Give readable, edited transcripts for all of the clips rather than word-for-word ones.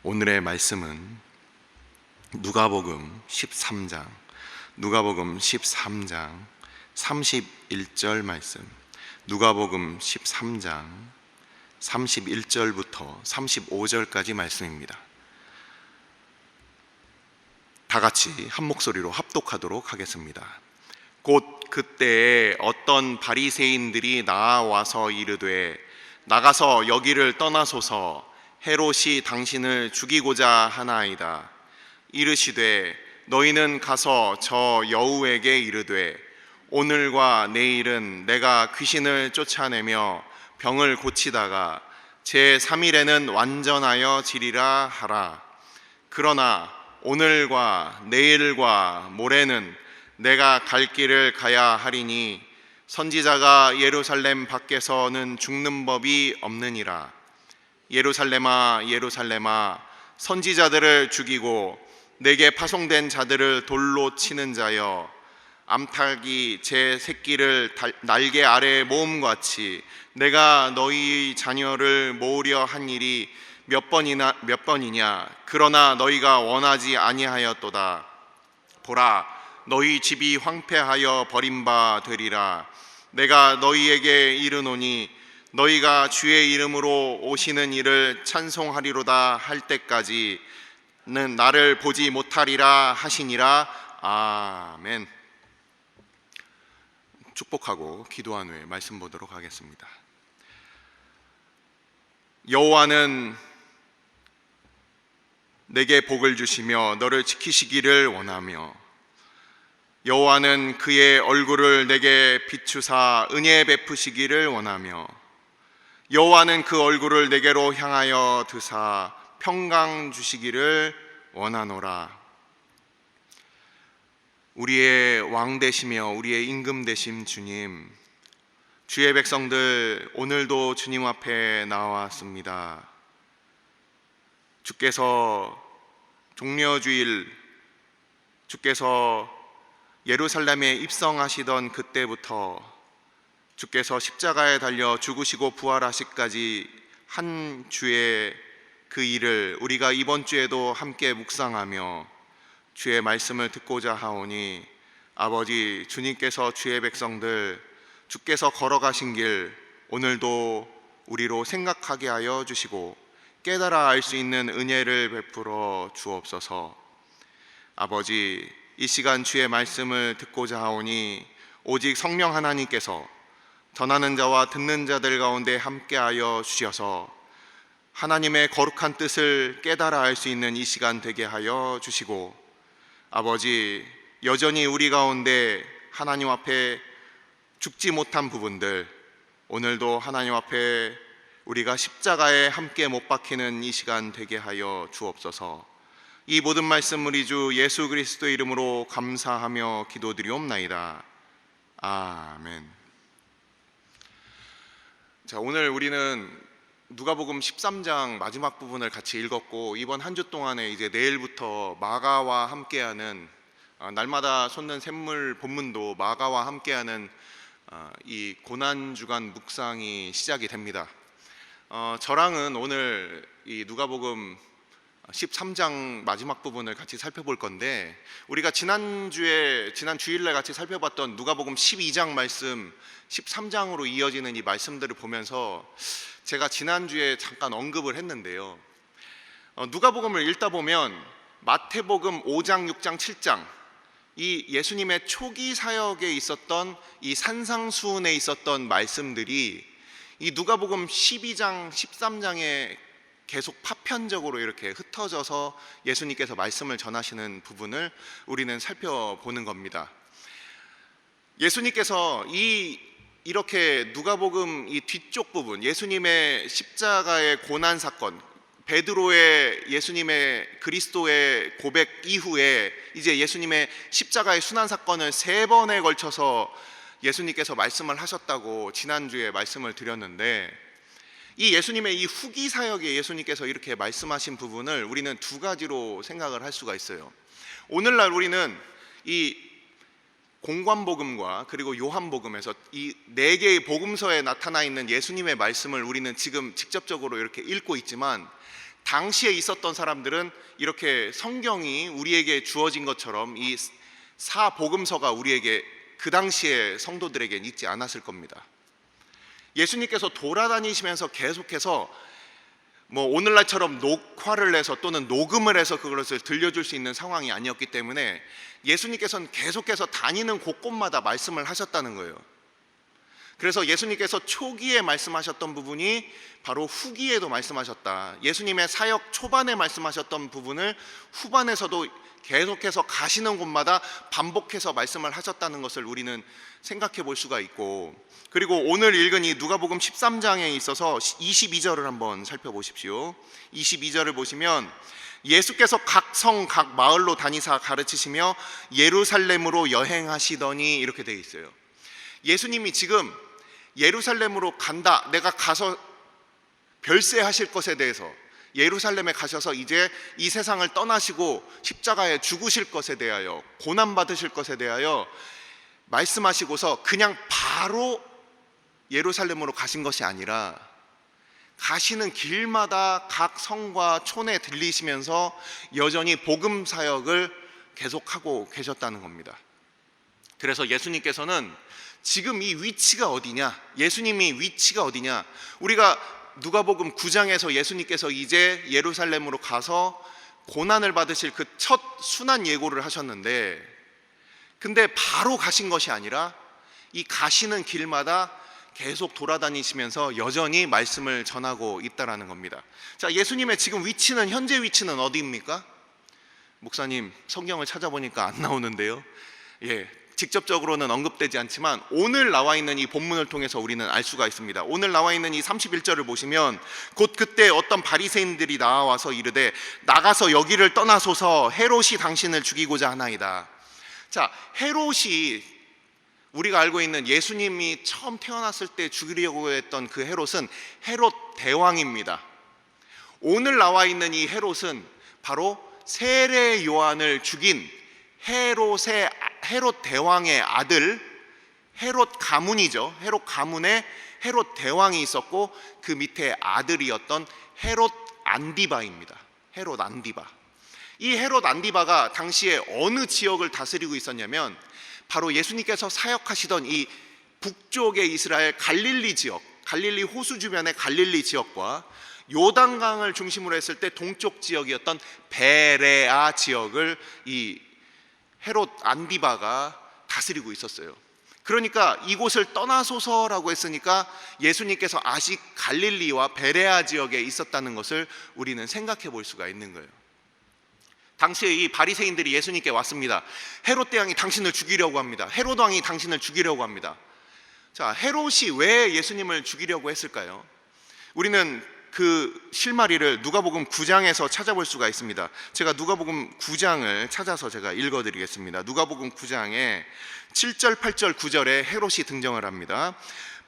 오늘의 말씀은 누가복음 13장 31절 말씀. 누가복음 13장 31절부터 35절까지 말씀입니다. 다 같이 한 목소리로 합독하도록 하겠습니다. 곧 그때에 어떤 바리새인들이 나와서 이르되 나가서 여기를 떠나소서, 헤롯이 당신을 죽이고자 하나이다. 이르시되 너희는 가서 저 여우에게 이르되 오늘과 내일은 내가 귀신을 쫓아내며 병을 고치다가 제3일에는 완전하여 지리라 하라. 그러나 오늘과 내일과 모레는 내가 갈 길을 가야 하리니 선지자가 예루살렘 밖에서는 죽는 법이 없느니라. 예루살렘아 예루살렘아, 선지자들을 죽이고 내게 파송된 자들을 돌로 치는 자여, 암탉이 제 새끼를 날개 아래에 모음같이 내가 너희 자녀를 모으려 한 일이 몇 번이냐. 그러나 너희가 원하지 아니하였도다. 보라, 너희 집이 황폐하여 버린 바 되리라. 내가 너희에게 이르노니 너희가 주의 이름으로 오시는 이를 찬송하리로다 할 때까지는 나를 보지 못하리라 하시니라. 아멘. 축복하고 기도한 후에 말씀 보도록 하겠습니다. 여호와는 내게 복을 주시며 너를 지키시기를 원하며, 여호와는 그의 얼굴을 내게 비추사 은혜 베푸시기를 원하며, 여호와는 그 얼굴을 내게로 향하여 드사 평강 주시기를 원하노라. 우리의 왕 되시며 우리의 임금 되심 주님, 주의 백성들 오늘도 주님 앞에 나왔습니다. 주께서 종려주일, 주께서 예루살렘에 입성하시던 그때부터 주께서 십자가에 달려 죽으시고 부활하시기까지 한 주의 그 일을 우리가 이번 주에도 함께 묵상하며 주의 말씀을 듣고자 하오니, 아버지 주님께서 주의 백성들 주께서 걸어가신 길 오늘도 우리로 생각하게 하여 주시고 깨달아 알 수 있는 은혜를 베풀어 주옵소서. 아버지, 이 시간 주의 말씀을 듣고자 하오니 오직 성령 하나님께서 전하는 자와 듣는 자들 가운데 함께하여 주셔서 하나님의 거룩한 뜻을 깨달아 알 수 있는 이 시간 되게 하여 주시고, 아버지 여전히 우리 가운데 하나님 앞에 죽지 못한 부분들 오늘도 하나님 앞에 우리가 십자가에 함께 못 박히는 이 시간 되게 하여 주옵소서. 이 모든 말씀 우리 주 예수 그리스도의 이름으로 감사하며 기도드리옵나이다. 아멘. 자, 오늘 우리는 누가복음 13장 마지막 부분을 같이 읽었고, 이번 한 주 동안에 이제 내일부터 마가와 함께하는 날마다 솟는 샘물 본문도 마가와 함께하는 이 고난주간 묵상이 시작이 됩니다. 저랑은 오늘 이 누가복음 13장 마지막 부분을 같이 살펴볼 건데, 우리가 지난 주일날 같이 살펴봤던 누가복음 12장 말씀 13장으로 이어지는 이 말씀들을 보면서 제가 지난주에 잠깐 언급을 했는데요, 누가복음을 읽다 보면 마태복음 5장, 6장, 7장 이 예수님의 초기 사역에 있었던 이 산상수훈에 있었던 말씀들이 이 누가복음 12장, 13장에 계속 파편적으로 이렇게 흩어져서 예수님께서 말씀을 전하시는 부분을 우리는 살펴보는 겁니다. 예수님께서 이렇게 누가복음 이 뒤쪽 부분, 예수님의 십자가의 고난 사건, 베드로의 예수님의 그리스도의 고백 이후에 이제 예수님의 십자가의 순환 사건을 3번에 걸쳐서 예수님께서 말씀을 하셨다고 지난주에 말씀을 드렸는데, 이 예수님의 이 후기 사역에 예수님께서 이렇게 말씀하신 부분을 우리는 두 가지로 생각을 할 수가 있어요. 오늘날 우리는 이 공관복음과 그리고 요한복음에서 이 4개의 복음서에 나타나 있는 예수님의 말씀을 우리는 지금 직접적으로 이렇게 읽고 있지만, 당시에 있었던 사람들은 이렇게 성경이 우리에게 주어진 것처럼 이 사복음서가 우리에게 그 당시에 성도들에겐 있지 않았을 겁니다. 예수님께서 돌아다니시면서 계속해서 오늘날처럼 녹화를 해서 또는 녹음을 해서 그것을 들려줄 수 있는 상황이 아니었기 때문에 예수님께서는 계속해서 다니는 곳곳마다 말씀을 하셨다는 거예요. 그래서 예수님께서 초기에 말씀하셨던 부분이 바로 후기에도 말씀하셨다. 예수님의 사역 초반에 말씀하셨던 부분을 후반에서도 계속해서 가시는 곳마다 반복해서 말씀을 하셨다는 것을 우리는 생각해 볼 수가 있고, 그리고 오늘 읽은 이 누가복음 13장에 있어서 22절을 한번 살펴보십시오. 22절을 보시면 예수께서 각 성 각 마을로 다니사 가르치시며 예루살렘으로 여행하시더니 이렇게 되어 있어요. 예수님이 지금 예루살렘으로 간다, 내가 가서 별세하실 것에 대해서, 예루살렘에 가셔서 이제 이 세상을 떠나시고 십자가에 죽으실 것에 대하여, 고난받으실 것에 대하여 말씀하시고서 그냥 바로 예루살렘으로 가신 것이 아니라 가시는 길마다 각 성과 촌에 들리시면서 여전히 복음 사역을 계속하고 계셨다는 겁니다. 그래서 예수님께서는 지금 이 위치가 어디냐, 예수님이 위치가 어디냐, 우리가 누가복음 9장에서 예수님께서 이제 예루살렘으로 가서 고난을 받으실 그 첫 순환 예고를 하셨는데, 근데 바로 가신 것이 아니라 이 가시는 길마다 계속 돌아다니시면서 여전히 말씀을 전하고 있다라는 겁니다. 자, 예수님의 지금 위치는, 현재 위치는 어디입니까? 목사님, 성경을 찾아보니까 안 나오는데요. 직접적으로는 언급되지 않지만 오늘 나와 있는 이 본문을 통해서 우리는 알 수가 있습니다. 오늘 나와 있는 이 31절을 보시면 곧 그때 어떤 바리새인들이 나와서 이르되 나가서 여기를 떠나소서 헤롯이 당신을 죽이고자 하나이다. 자, 헤롯이 우리가 알고 있는 예수님이 처음 태어났을 때 죽이려고 했던 그 헤롯은 헤롯 대왕입니다. 오늘 나와 있는 이 헤롯은 바로 세례 요한을 죽인 헤롯 대왕의 아들, 헤롯 가문이죠. 헤롯 가문에 헤롯 대왕이 있었고 그 밑에 아들이었던 헤롯 안디바입니다. 헤롯 안디바. 이 헤롯 안디바가 당시에 어느 지역을 다스리고 있었냐면 바로 예수님께서 사역하시던 이 북쪽의 이스라엘 갈릴리 지역, 갈릴리 호수 주변의 갈릴리 지역과 요단강을 중심으로 했을 때 동쪽 지역이었던 베레아 지역을 이 헤롯 안디바가 다스리고 있었어요. 그러니까 이곳을 떠나소서라고 했으니까 예수님께서 아직 갈릴리와 베레아 지역에 있었다는 것을 우리는 생각해 볼 수가 있는 거예요. 당시에 이 바리새인들이 예수님께 왔습니다. 헤롯 대왕이 당신을 죽이려고 합니다. 헤롯 왕이 당신을 죽이려고 합니다. 자, 헤롯이 왜 예수님을 죽이려고 했을까요? 우리는 그 실마리를 누가복음 9장에서 찾아볼 수가 있습니다. 제가 누가복음 9장을 찾아서 제가 읽어드리겠습니다. 누가복음 9장에 7절, 8절, 9절에 헤롯이 등장을 합니다.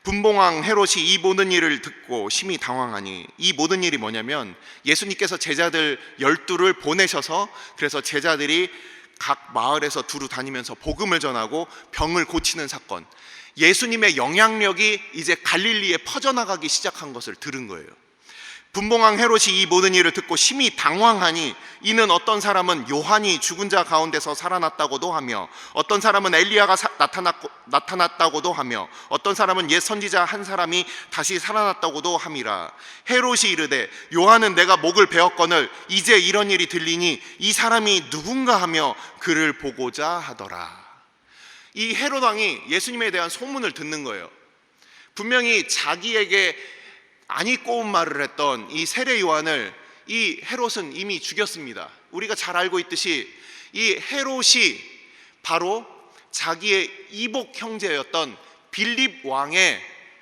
분봉왕 헤롯이 이 모든 일을 듣고 심히 당황하니, 이 모든 일이 뭐냐면 예수님께서 제자들 12를 보내셔서 그래서 제자들이 각 마을에서 두루 다니면서 복음을 전하고 병을 고치는 사건, 예수님의 영향력이 이제 갈릴리에 퍼져나가기 시작한 것을 들은 거예요. 분봉왕 헤롯이 이 모든 일을 듣고 심히 당황하니 이는 어떤 사람은 요한이 죽은 자 가운데서 살아났다고도 하며 어떤 사람은 엘리야가 나타났다고도 하며 어떤 사람은 옛 선지자 한 사람이 다시 살아났다고도 함이라. 헤롯이 이르되 요한은 내가 목을 베었거늘 이제 이런 일이 들리니 이 사람이 누군가 하며 그를 보고자 하더라. 이 헤롯 왕이 예수님에 대한 소문을 듣는 거예요. 분명히 자기에게 아니 꼬운 말을 했던 이 세례 요한을 이 헤롯은 이미 죽였습니다. 우리가 잘 알고 있듯이 이 헤롯이 바로 자기의 이복 형제였던 빌립 왕의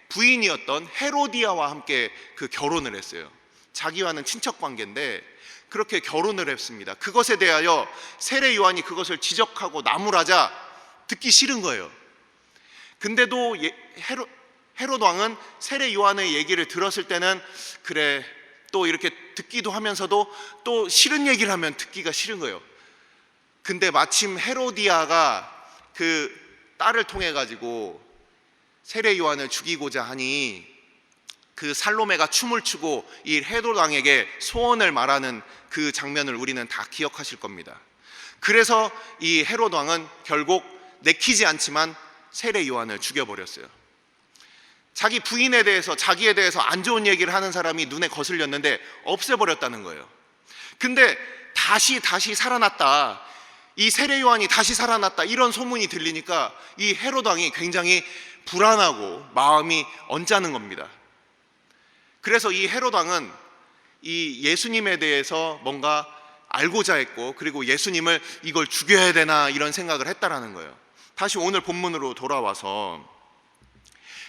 부인이었던 헤로디아와 함께 그 결혼을 했어요. 자기와는 친척 관계인데 그렇게 결혼을 했습니다. 그것에 대하여 세례 요한이 그것을 지적하고 나무라자 듣기 싫은 거예요. 근데도 헤롯 왕은 세례 요한의 얘기를 들었을 때는 그래, 또 이렇게 듣기도 하면서도 또 싫은 얘기를 하면 듣기가 싫은 거예요. 근데 마침 헤로디아가 그 딸을 통해 가지고 세례 요한을 죽이고자 하니 그 살로메가 춤을 추고 이 헤롯 왕에게 소원을 말하는 그 장면을 우리는 다 기억하실 겁니다. 그래서 이 헤롯 왕은 결국 내키지 않지만 세례 요한을 죽여버렸어요. 자기 부인에 대해서, 자기에 대해서 안 좋은 얘기를 하는 사람이 눈에 거슬렸는데 없애버렸다는 거예요. 근데 다시 살아났다, 이 세례 요한이 다시 살아났다, 이런 소문이 들리니까 이 헤롯 왕이 굉장히 불안하고 마음이 언짢은 겁니다. 그래서 이 헤롯 왕은 이 예수님에 대해서 뭔가 알고자 했고, 그리고 예수님을 이걸 죽여야 되나 이런 생각을 했다라는 거예요. 다시 오늘 본문으로 돌아와서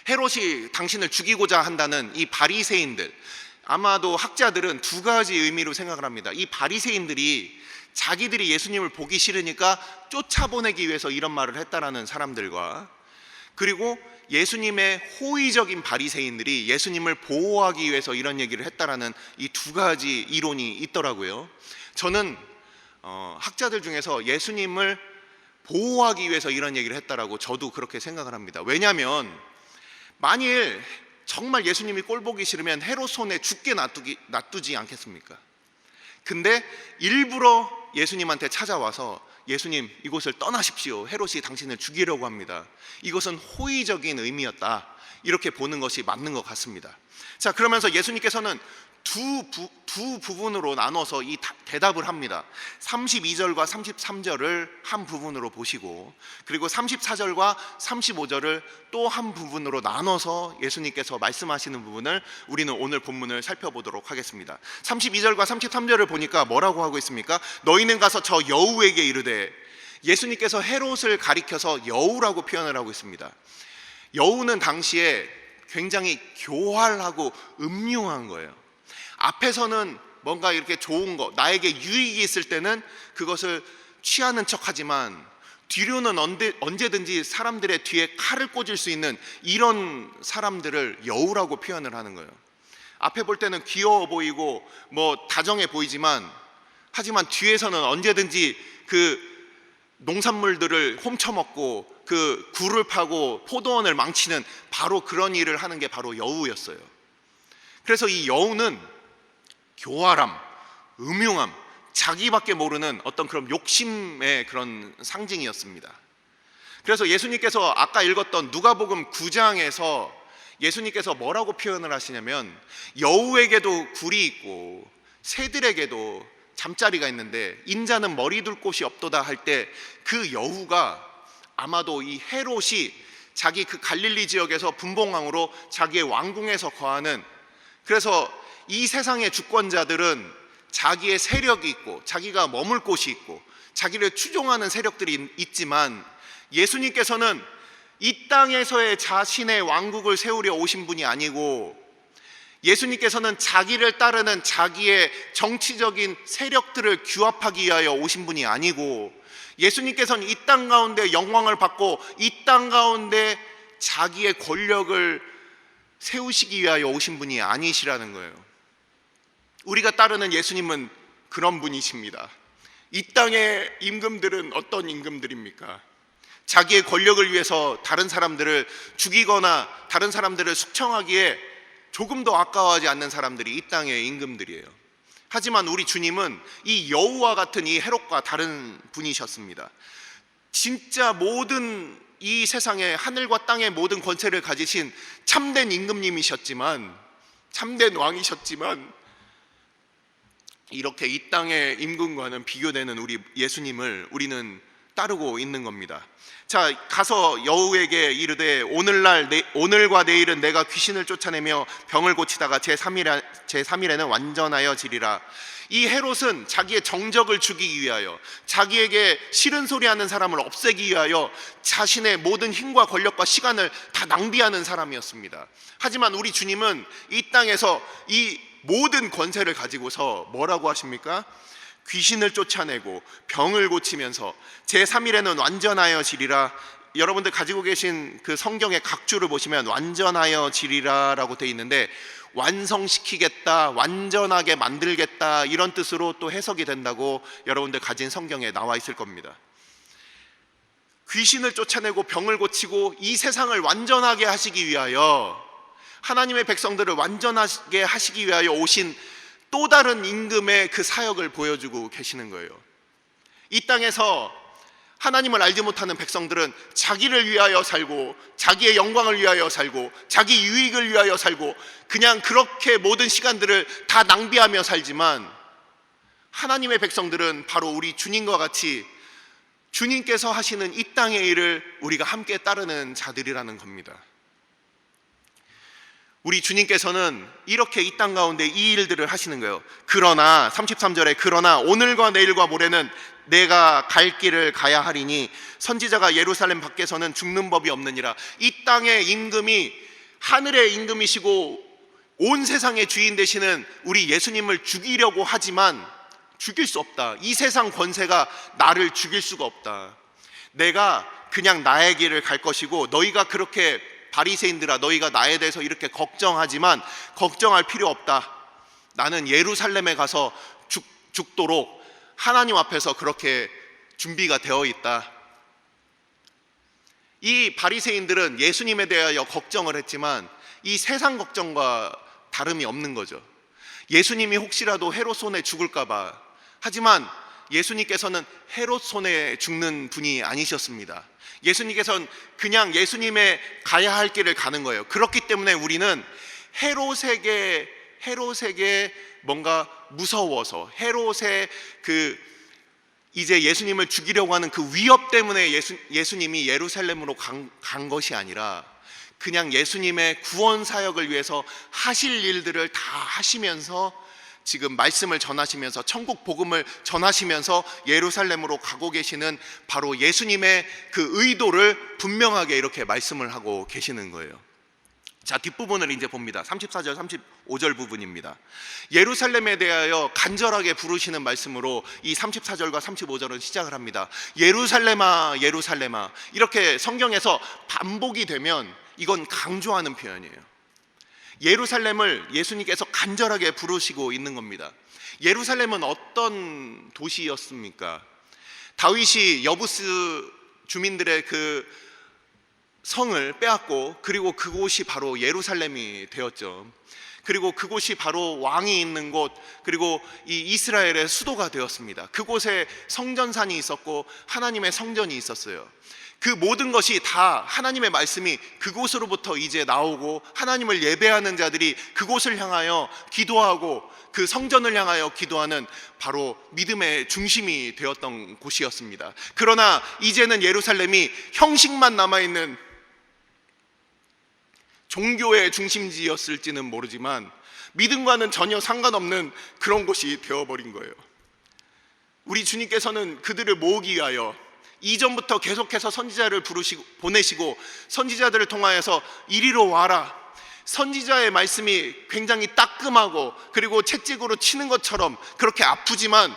헤롯이 당신을 죽이고자 한다는 이 바리새인들, 아마도 학자들은 두 가지 의미로 생각을 합니다. 이 바리새인들이 자기들이 예수님을 보기 싫으니까 쫓아보내기 위해서 이런 말을 했다라는 사람들과, 그리고 예수님의 호의적인 바리새인들이 예수님을 보호하기 위해서 이런 얘기를 했다라는 이 두 가지 이론이 있더라고요. 저는 학자들 중에서 예수님을 보호하기 위해서 이런 얘기를 했다라고 저도 그렇게 생각을 합니다. 왜냐하면 만일 정말 예수님이 꼴 보기 싫으면 헤롯 손에 죽게 놔두지 않겠습니까? 근데 일부러 예수님한테 찾아와서 예수님, 이곳을 떠나십시오, 헤롯이 당신을 죽이려고 합니다, 이것은 호의적인 의미였다, 이렇게 보는 것이 맞는 것 같습니다. 자, 그러면서 예수님께서는 두 부분으로 나눠서 이 대답을 합니다. 32절과 33절을 한 부분으로 보시고, 그리고 34절과 35절을 또 한 부분으로 나눠서 예수님께서 말씀하시는 부분을 우리는 오늘 본문을 살펴보도록 하겠습니다. 32절과 33절을 보니까 뭐라고 하고 있습니까? 너희는 가서 저 여우에게 이르되, 예수님께서 헤롯을 가리켜서 여우라고 표현을 하고 있습니다. 여우는 당시에 굉장히 교활하고 음흉한 거예요. 앞에서는 뭔가 이렇게 좋은 거, 나에게 유익이 있을 때는 그것을 취하는 척하지만 뒤로는 언제든지 사람들의 뒤에 칼을 꽂을 수 있는 이런 사람들을 여우라고 표현을 하는 거예요. 앞에 볼 때는 귀여워 보이고 뭐 다정해 보이지만, 하지만 뒤에서는 언제든지 그 농산물들을 훔쳐먹고 그 굴을 파고 포도원을 망치는 바로 그런 일을 하는 게 바로 여우였어요. 그래서 이 여우는 교활함, 음흉함, 자기밖에 모르는 어떤 그런 욕심의 그런 상징이었습니다. 그래서 예수님께서 아까 읽었던 누가복음 9장에서 예수님께서 뭐라고 표현을 하시냐면, 여우에게도 굴이 있고 새들에게도 잠자리가 있는데 인자는 머리 둘 곳이 없도다 할 때, 그 여우가 아마도 이 헤롯이 자기 그 갈릴리 지역에서 분봉왕으로 자기의 왕궁에서 거하는, 그래서 이 세상의 주권자들은 자기의 세력이 있고 자기가 머물 곳이 있고 자기를 추종하는 세력들이 있지만, 예수님께서는 이 땅에서의 자신의 왕국을 세우려 오신 분이 아니고, 예수님께서는 자기를 따르는 자기의 정치적인 세력들을 규합하기 위하여 오신 분이 아니고, 예수님께서는 이 땅 가운데 영광을 받고 이 땅 가운데 자기의 권력을 세우시기 위하여 오신 분이 아니시라는 거예요. 우리가 따르는 예수님은 그런 분이십니다. 이 땅의 임금들은 어떤 임금들입니까? 자기의 권력을 위해서 다른 사람들을 죽이거나 다른 사람들을 숙청하기에 조금 더 아까워하지 않는 사람들이 이 땅의 임금들이에요. 하지만 우리 주님은 이 여우와 같은 이 헤롯과 다른 분이셨습니다. 진짜 모든 이 세상의 하늘과 땅의 모든 권세를 가지신 참된 임금님이셨지만, 참된 왕이셨지만, 이렇게 이 땅의 임금과는 비교되는 우리 예수님을 우리는 따르고 있는 겁니다. 자, 가서 여우에게 이르되, 오늘과 내일은 내가 귀신을 쫓아내며 병을 고치다가 제3일에는 완전하여 지리라. 이 헤롯은 자기의 정적을 죽이기 위하여, 자기에게 싫은 소리 하는 사람을 없애기 위하여 자신의 모든 힘과 권력과 시간을 다 낭비하는 사람이었습니다. 하지만 우리 주님은 이 땅에서 이 모든 권세를 가지고서 뭐라고 하십니까? 귀신을 쫓아내고 병을 고치면서 제3일에는 완전하여 지리라. 여러분들 가지고 계신 그 성경의 각 줄을 보시면 완전하여 지리라 라고 되어 있는데, 완성시키겠다, 완전하게 만들겠다, 이런 뜻으로 또 해석이 된다고 여러분들 가진 성경에 나와 있을 겁니다. 귀신을 쫓아내고 병을 고치고 이 세상을 완전하게 하시기 위하여 하나님의 백성들을 완전하게 하시기 위하여 오신 또 다른 임금의 그 사역을 보여주고 계시는 거예요. 이 땅에서 하나님을 알지 못하는 백성들은 자기를 위하여 살고, 자기의 영광을 위하여 살고, 자기 유익을 위하여 살고, 그냥 그렇게 모든 시간들을 다 낭비하며 살지만, 하나님의 백성들은 바로 우리 주님과 같이 주님께서 하시는 이 땅의 일을 우리가 함께 따르는 자들이라는 겁니다. 우리 주님께서는 이렇게 이 땅 가운데 이 일들을 하시는 거예요. 그러나 33절에 그러나 오늘과 내일과 모레는 내가 갈 길을 가야 하리니 선지자가 예루살렘 밖에서는 죽는 법이 없느니라. 이 땅의 임금이 하늘의 임금이시고 온 세상의 주인 되시는 우리 예수님을 죽이려고 하지만 죽일 수 없다. 이 세상 권세가 나를 죽일 수가 없다. 내가 그냥 나의 길을 갈 것이고, 너희가 그렇게 바리새인들아 너희가 나에 대해서 이렇게 걱정하지만 걱정할 필요 없다. 나는 예루살렘에 가서 죽도록 하나님 앞에서 그렇게 준비가 되어 있다. 이 바리새인들은 예수님에 대하여 걱정을 했지만 이 세상 걱정과 다름이 없는 거죠. 예수님이 혹시라도 헤롯 손에 죽을까 봐. 하지만 예수님께서는 헤롯 손에 죽는 분이 아니셨습니다. 예수님께서는 그냥 예수님의 가야 할 길을 가는 거예요. 그렇기 때문에 우리는 헤롯에게 뭔가 무서워서, 헤롯의 이제 예수님을 죽이려고 하는 그 위협 때문에 예수님이 예루살렘으로 간 것이 아니라 그냥 예수님의 구원 사역을 위해서 하실 일들을 다 하시면서 지금 말씀을 전하시면서 천국 복음을 전하시면서 예루살렘으로 가고 계시는 바로 예수님의 그 의도를 분명하게 이렇게 말씀을 하고 계시는 거예요. 자, 뒷부분을 이제 봅니다. 34절 35절 부분입니다. 예루살렘에 대하여 간절하게 부르시는 말씀으로 이 34절과 35절은 시작을 합니다. 예루살렘아 예루살렘아, 이렇게 성경에서 반복이 되면 이건 강조하는 표현이에요. 예루살렘을 예수님께서 간절하게 부르시고 있는 겁니다. 예루살렘은 어떤 도시였습니까? 다윗이 여부스 주민들의 그 성을 빼앗고, 그리고 그곳이 바로 예루살렘이 되었죠. 그리고 그곳이 바로 왕이 있는 곳, 그리고 이 이스라엘의 수도가 되었습니다. 그곳에 성전산이 있었고 하나님의 성전이 있었어요. 그 모든 것이 다 하나님의 말씀이 그곳으로부터 이제 나오고, 하나님을 예배하는 자들이 그곳을 향하여 기도하고 그 성전을 향하여 기도하는 바로 믿음의 중심이 되었던 곳이었습니다. 그러나 이제는 예루살렘이 형식만 남아있는 종교의 중심지였을지는 모르지만 믿음과는 전혀 상관없는 그런 곳이 되어버린 거예요. 우리 주님께서는 그들을 모으기 위하여 이전부터 계속해서 선지자를 보내시고 선지자들을 통하여서 이리로 와라. 선지자의 말씀이 굉장히 따끔하고 그리고 채찍으로 치는 것처럼 그렇게 아프지만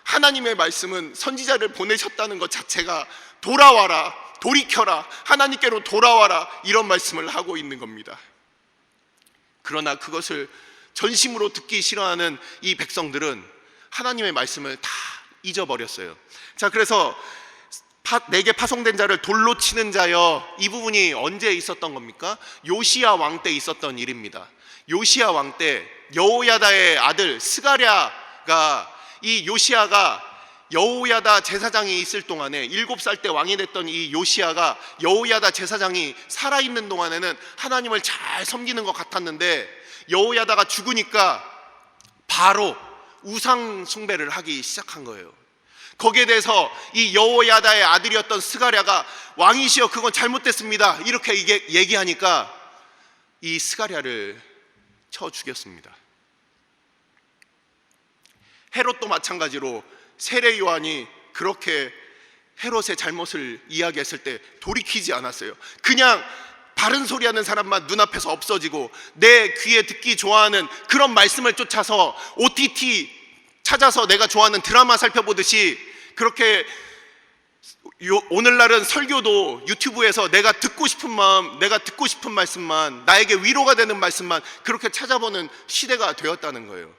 하나님의 말씀은 선지자를 보내셨다는 것 자체가 돌아와라, 돌이켜라, 하나님께로 돌아와라, 이런 말씀을 하고 있는 겁니다. 그러나 그것을 전심으로 듣기 싫어하는 이 백성들은 하나님의 말씀을 다 잊어버렸어요. 자, 그래서 내게 파송된 자를 돌로 치는 자여, 이 부분이 언제 있었던 겁니까? 요시야 왕 때 있었던 일입니다. 요시야 왕 때 여호야다의 아들 스가랴가, 이 요시야가 여호야다 제사장이 있을 동안에 7살 때 왕이 됐던 이 요시야가 여호야다 제사장이 살아있는 동안에는 하나님을 잘 섬기는 것 같았는데 여호야다가 죽으니까 바로 우상 숭배를 하기 시작한 거예요. 거기에 대해서 이 여호야다의 아들이었던 스가랴가 왕이시여 그건 잘못됐습니다 이렇게 얘기하니까 이 스가랴를 쳐 죽였습니다. 헤롯도 마찬가지로 세례 요한이 그렇게 헤롯의 잘못을 이야기했을 때 돌이키지 않았어요. 그냥 바른 소리 하는 사람만 눈앞에서 없어지고 내 귀에 듣기 좋아하는 그런 말씀을 쫓아서 OTT 찾아서 내가 좋아하는 드라마 살펴보듯이 그렇게 오늘날은 설교도 유튜브에서 내가 듣고 싶은 마음, 내가 듣고 싶은 말씀만, 나에게 위로가 되는 말씀만 그렇게 찾아보는 시대가 되었다는 거예요.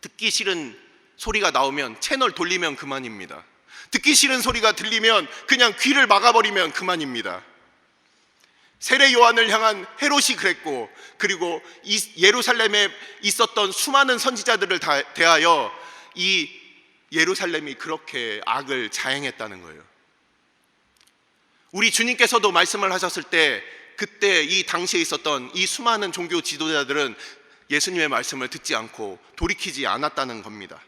듣기 싫은 소리가 나오면 채널 돌리면 그만입니다. 듣기 싫은 소리가 들리면 그냥 귀를 막아버리면 그만입니다. 세례 요한을 향한 헤롯이 그랬고, 그리고 이 예루살렘에 있었던 수많은 선지자들을 대하여 이 예루살렘이 그렇게 악을 자행했다는 거예요. 우리 주님께서도 말씀을 하셨을 때 그때 이 당시에 있었던 이 수많은 종교 지도자들은 예수님의 말씀을 듣지 않고 돌이키지 않았다는 겁니다.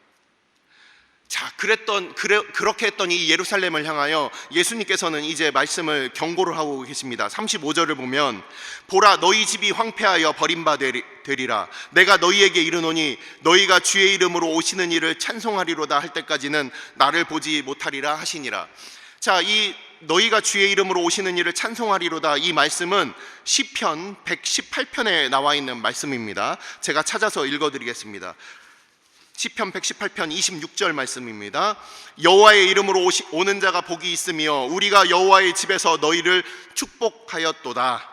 자, 그렇게 했던 이 예루살렘을 향하여 예수님께서는 이제 말씀을 경고를 하고 계십니다. 35절을 보면, 보라, 너희 집이 황폐하여 버림받으리라. 내가 너희에게 이르노니 너희가 주의 이름으로 오시는 이를 찬송하리로다 할 때까지는 나를 보지 못하리라 하시니라. 자, 이 너희가 주의 이름으로 오시는 이를 찬송하리로다, 이 말씀은 시편 118편에 나와 있는 말씀입니다. 제가 찾아서 읽어드리겠습니다. 시편 118편 26절 말씀입니다. 여호와의 이름으로 오는 자가 복이 있으며 우리가 여호와의 집에서 너희를 축복하였도다.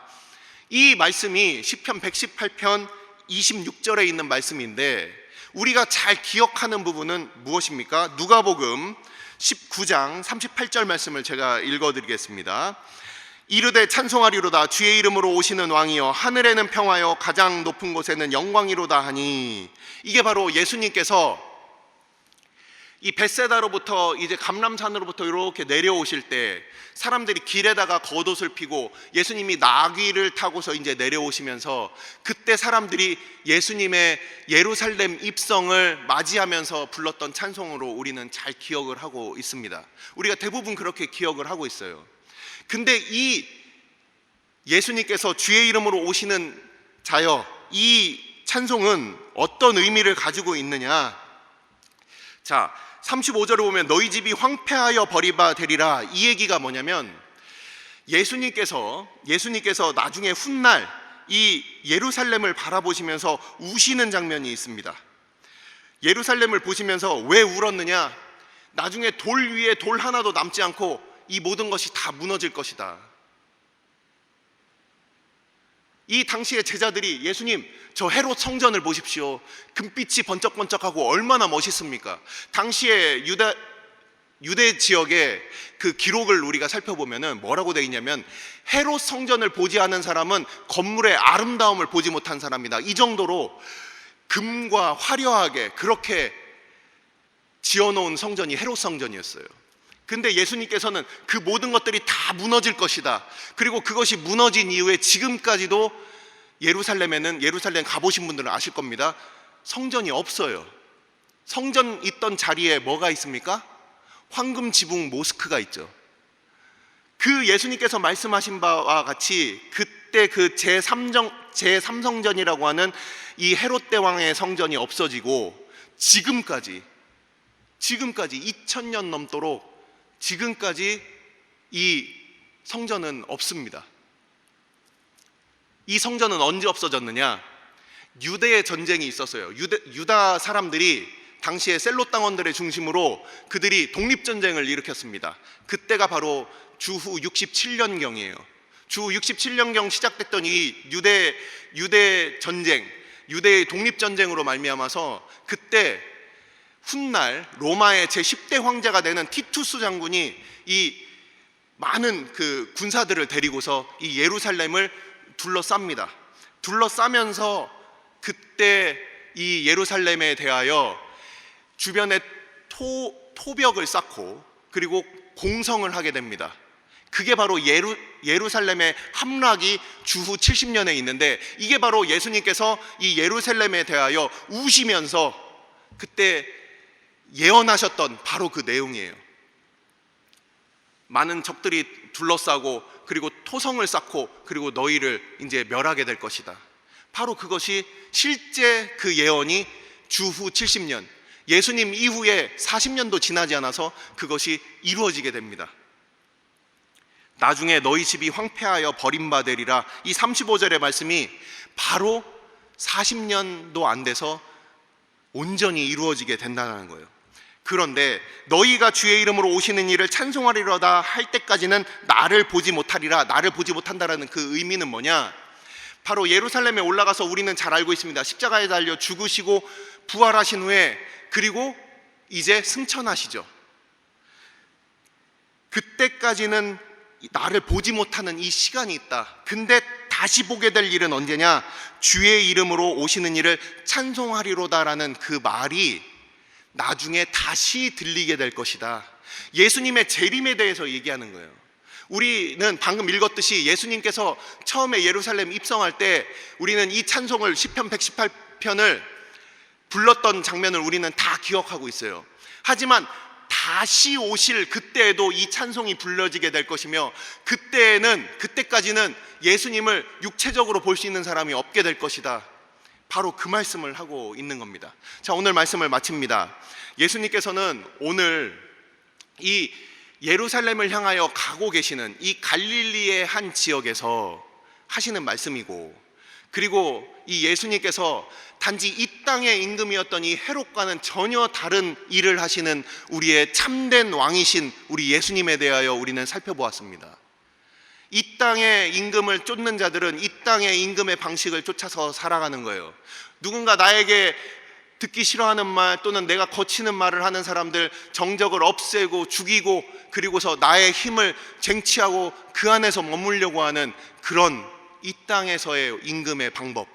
이 말씀이 시편 118편 26절에 있는 말씀인데, 우리가 잘 기억하는 부분은 무엇입니까? 누가복음 19장 38절 말씀을 제가 읽어드리겠습니다. 이르되 찬송하리로다, 주의 이름으로 오시는 왕이여, 하늘에는 평화여, 가장 높은 곳에는 영광이로다 하니, 이게 바로 예수님께서 이 벳세다로부터 이제 감람산으로부터 이렇게 내려오실 때 사람들이 길에다가 겉옷을 피고 예수님이 나귀를 타고서 이제 내려오시면서, 그때 사람들이 예수님의 예루살렘 입성을 맞이하면서 불렀던 찬송으로 우리는 잘 기억을 하고 있습니다. 우리가 대부분 그렇게 기억을 하고 있어요. 근데 이 예수님께서 주의 이름으로 오시는 자여, 이 찬송은 어떤 의미를 가지고 있느냐? 자, 35절을 보면 너희 집이 황폐하여 버림받으리라, 이 얘기가 뭐냐면 예수님께서 나중에 훗날 이 예루살렘을 바라보시면서 우시는 장면이 있습니다. 예루살렘을 보시면서 왜 울었느냐? 나중에 돌 위에 돌 하나도 남지 않고 이 모든 것이 다 무너질 것이다. 이 당시의 제자들이 예수님, 저 헤롯 성전을 보십시오. 금빛이 번쩍번쩍하고 얼마나 멋있습니까? 당시에 유대 지역의 그 기록을 우리가 살펴보면은 뭐라고 되어 있냐면, 헤롯 성전을 보지 않은 사람은 건물의 아름다움을 보지 못한 사람이다. 이 정도로 금과 화려하게 그렇게 지어놓은 성전이 헤롯 성전이었어요. 근데 예수님께서는 그 모든 것들이 다 무너질 것이다. 그리고 그것이 무너진 이후에 지금까지도 예루살렘 가보신 분들은 아실 겁니다. 성전이 없어요. 성전 있던 자리에 뭐가 있습니까? 황금 지붕 모스크가 있죠. 그 예수님께서 말씀하신 바와 같이 그때 그 제3성전이라고 하는 이 헤롯 대왕의 성전이 없어지고 지금까지 2000년 넘도록 지금까지 이 성전은 없습니다. 이 성전은 언제 없어졌느냐? 유대의 전쟁이 있었어요. 유다 사람들이 당시에 셀롯 당원들의 중심으로 그들이 독립전쟁을 일으켰습니다. 그때가 바로 주후 67년경이에요. 주후 67년경 시작됐던 이 유대 전쟁, 유대의 독립전쟁으로 말미암아서 그때 훗날 로마의 제10대 황제가 되는 티투스 장군이 이 많은 그 군사들을 데리고서 이 예루살렘을 둘러쌉니다. 둘러싸면서 그때 이 예루살렘에 대하여 주변에 토벽을 쌓고 그리고 공성을 하게 됩니다. 그게 바로 예루살렘의 함락이 주후 70년에 있는데, 이게 바로 예수님께서 이 예루살렘에 대하여 우시면서 그때 예언하셨던 바로 그 내용이에요. 많은 적들이 둘러싸고 그리고 토성을 쌓고 그리고 너희를 이제 멸하게 될 것이다. 바로 그것이 실제 그 예언이 주후 70년, 예수님 이후에 40년도 지나지 않아서 그것이 이루어지게 됩니다. 나중에 너희 집이 황폐하여 버림받으리라, 이 35절의 말씀이 바로 40년도 안 돼서 온전히 이루어지게 된다는 거예요. 그런데 너희가 주의 이름으로 오시는 이를 찬송하리로다 할 때까지는 나를 보지 못하리라, 나를 보지 못한다라는 그 의미는 뭐냐? 바로 예루살렘에 올라가서 우리는 잘 알고 있습니다. 십자가에 달려 죽으시고 부활하신 후에 그리고 이제 승천하시죠. 그때까지는 나를 보지 못하는 이 시간이 있다. 근데 다시 보게 될 일은 언제냐? 주의 이름으로 오시는 일을 찬송하리로다라는 그 말이 나중에 다시 들리게 될 것이다. 예수님의 재림에 대해서 얘기하는 거예요. 우리는 방금 읽었듯이 예수님께서 처음에 예루살렘 입성할 때 우리는 이 찬송을 시편 118편을 불렀던 장면을 우리는 다 기억하고 있어요. 하지만 다시 오실 그때에도 이 찬송이 불려지게 될 것이며, 그때까지는 예수님을 육체적으로 볼 수 있는 사람이 없게 될 것이다. 바로 그 말씀을 하고 있는 겁니다. 자, 오늘 말씀을 마칩니다. 예수님께서는 오늘 이 예루살렘을 향하여 가고 계시는 이 갈릴리의 한 지역에서 하시는 말씀이고, 그리고 이 예수님께서 단지 이 땅의 임금이었던 이 헤롯과는 전혀 다른 일을 하시는 우리의 참된 왕이신 우리 예수님에 대하여 우리는 살펴보았습니다. 이 땅의 임금을 쫓는 자들은 이 땅의 임금의 방식을 쫓아서 살아가는 거예요. 누군가 나에게 듣기 싫어하는 말 또는 내가 거치는 말을 하는 사람들 정적을 없애고 죽이고, 그리고서 나의 힘을 쟁취하고 그 안에서 머물려고 하는 그런 이 땅에서의 임금의 방법.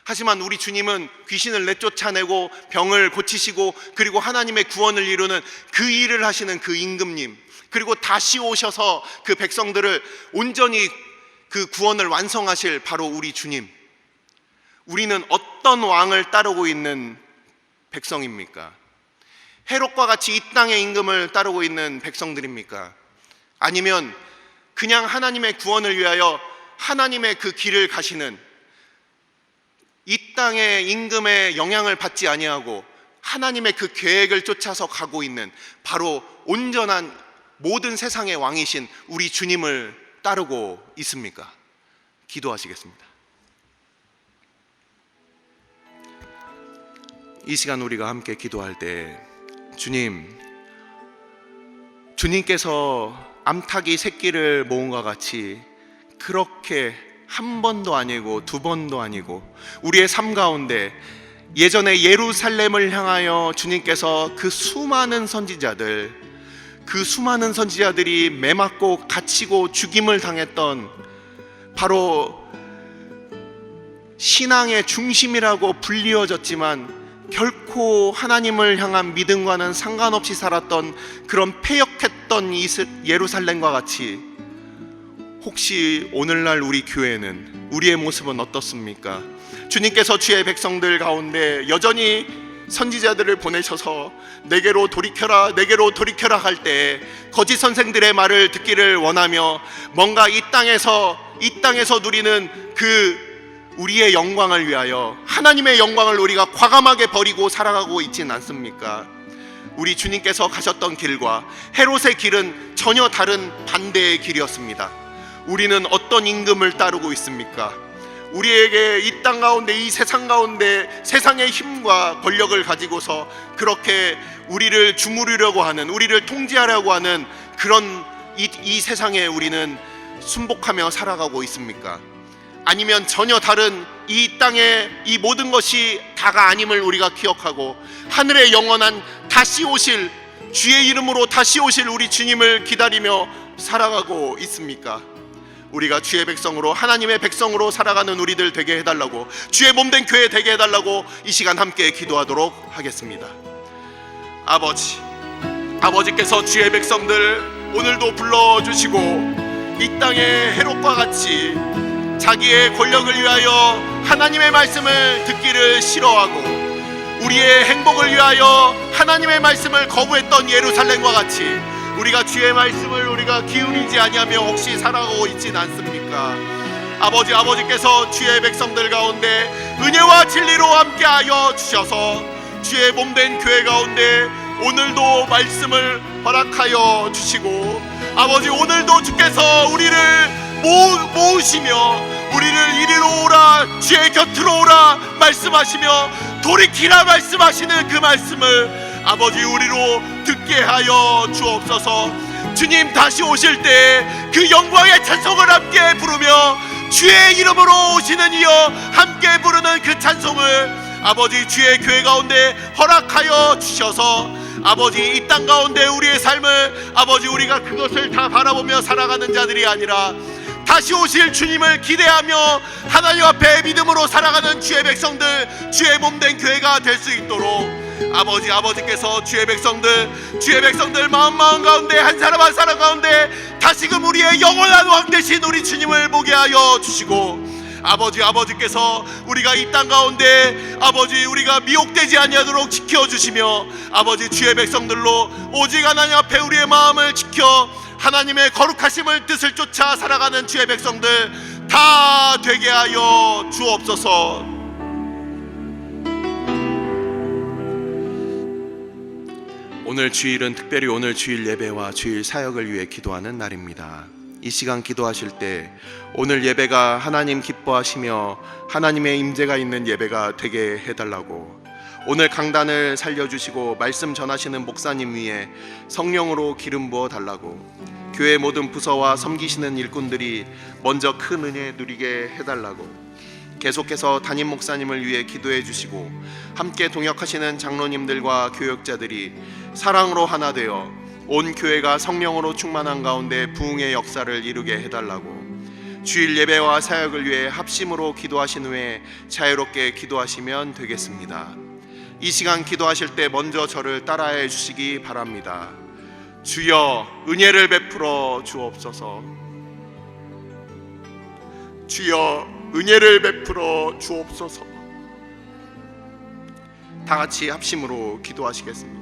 하지만 우리 주님은 귀신을 내쫓아내고 병을 고치시고 그리고 하나님의 구원을 이루는 그 일을 하시는 그 임금님, 그리고 다시 오셔서 그 백성들을 온전히 그 구원을 완성하실 바로 우리 주님. 우리는 어떤 왕을 따르고 있는 백성입니까? 헤롯과 같이 이 땅의 임금을 따르고 있는 백성들입니까? 아니면 그냥 하나님의 구원을 위하여 하나님의 그 길을 가시는, 이 땅의 임금의 영향을 받지 아니하고 하나님의 그 계획을 쫓아서 가고 있는 바로 온전한 모든 세상의 왕이신 우리 주님을 따르고 있습니까? 기도하시겠습니다. 이 시간 우리가 함께 기도할 때 주님께서 암탉이 새끼를 모은 것 같이 그렇게 한 번도 아니고 두 번도 아니고 우리의 삶 가운데 예전에 예루살렘을 향하여 주님께서 그 수많은 선지자들이 매맞고 갇히고 죽임을 당했던 바로 신앙의 중심이라고 불리워졌지만 결코 하나님을 향한 믿음과는 상관없이 살았던 그런 패역했던 예루살렘과 같이 혹시 오늘날 우리 교회는, 우리의 모습은 어떻습니까? 주님께서 주의 백성들 가운데 여전히 선지자들을 보내셔서 내게로 돌이켜라 할 때 거짓 선생들의 말을 듣기를 원하며 뭔가 이 땅에서 누리는 그 우리의 영광을 위하여 하나님의 영광을 우리가 과감하게 버리고 살아가고 있지는 않습니까? 우리 주님께서 가셨던 길과 헤롯의 길은 전혀 다른 반대의 길이었습니다. 우리는 어떤 임금을 따르고 있습니까? 우리에게 이 땅 가운데, 이 세상 가운데 세상의 힘과 권력을 가지고서 그렇게 우리를 주무르려고 하는, 우리를 통제하려고 하는 그런 이 세상에 우리는 순복하며 살아가고 있습니까? 아니면 전혀 다른 이 땅의 이 모든 것이 다가 아님을 우리가 기억하고 하늘의 영원한 다시 오실, 주의 이름으로 다시 오실 우리 주님을 기다리며 살아가고 있습니까? 우리가 주의 백성으로, 하나님의 백성으로 살아가는 우리들 되게 해달라고, 주의 몸된 교회 되게 해달라고 이 시간 함께 기도하도록 하겠습니다. 아버지께서 주의 백성들 오늘도 불러주시고 이 땅의 헤롯과 같이 자기의 권력을 위하여 하나님의 말씀을 듣기를 싫어하고 우리의 행복을 위하여 하나님의 말씀을 거부했던 예루살렘과 같이 우리가 주의 말씀을 우리가 기울이지 아니하며 혹시 살아가고 있진 않습니까? 아버지께서 주의 백성들 가운데 은혜와 진리로 함께하여 주셔서 주의 몸된 교회 가운데 오늘도 말씀을 허락하여 주시고, 아버지 오늘도 주께서 우리를 모으시며 우리를 이리로 오라, 주의 곁으로 오라 말씀하시며 돌이키라 말씀하시는 그 말씀을 아버지 우리로 듣게 하여 주옵소서. 주님 다시 오실 때 그 영광의 찬송을 함께 부르며 주의 이름으로 오시는 이여 함께 부르는 그 찬송을 아버지 주의 교회 가운데 허락하여 주셔서 아버지, 이 땅 가운데 우리의 삶을 아버지 우리가 그것을 다 바라보며 살아가는 자들이 아니라 다시 오실 주님을 기대하며 하나님 앞에 믿음으로 살아가는 주의 백성들, 주의 몸된 교회가 될 수 있도록 아버지께서 주의 백성들 마음 가운데 한 사람 한 사람 가운데 다시금 우리의 영원한 왕 되신 우리 주님을 보게 하여 주시고, 아버지께서 우리가 이 땅 가운데 우리가 미혹되지 아니하도록 지켜주시며 주의 백성들로 오직 하나님 앞에 우리의 마음을 지켜 하나님의 거룩하심을 뜻을 쫓아 살아가는 주의 백성들 다 되게 하여 주옵소서. 오늘 주일은 특별히 오늘 주일 예배와 주일 사역을 위해 기도하는 날입니다. 이 시간 기도하실 때 오늘 예배가 하나님 기뻐하시며 하나님의 임재가 있는 예배가 되게 해달라고, 오늘 강단을 살려주시고 말씀 전하시는 목사님 위에 성령으로 기름 부어 달라고, 교회 모든 부서와 섬기시는 일꾼들이 먼저 큰 은혜 누리게 해달라고, 계속해서 담임 목사님을 위해 기도해 주시고 함께 동역하시는 장로님들과 교역자들이 사랑으로 하나 되어 온 교회가 성령으로 충만한 가운데 부흥의 역사를 이루게 해달라고, 주일 예배와 사역을 위해 합심으로 기도하신 후에 자유롭게 기도하시면 되겠습니다. 이 시간 기도하실 때 먼저 저를 따라해 주시기 바랍니다. 주여 은혜를 베풀어 주옵소서. 주여 은혜를 베풀어 주옵소서. 다 같이 합심으로 기도하시겠습니다.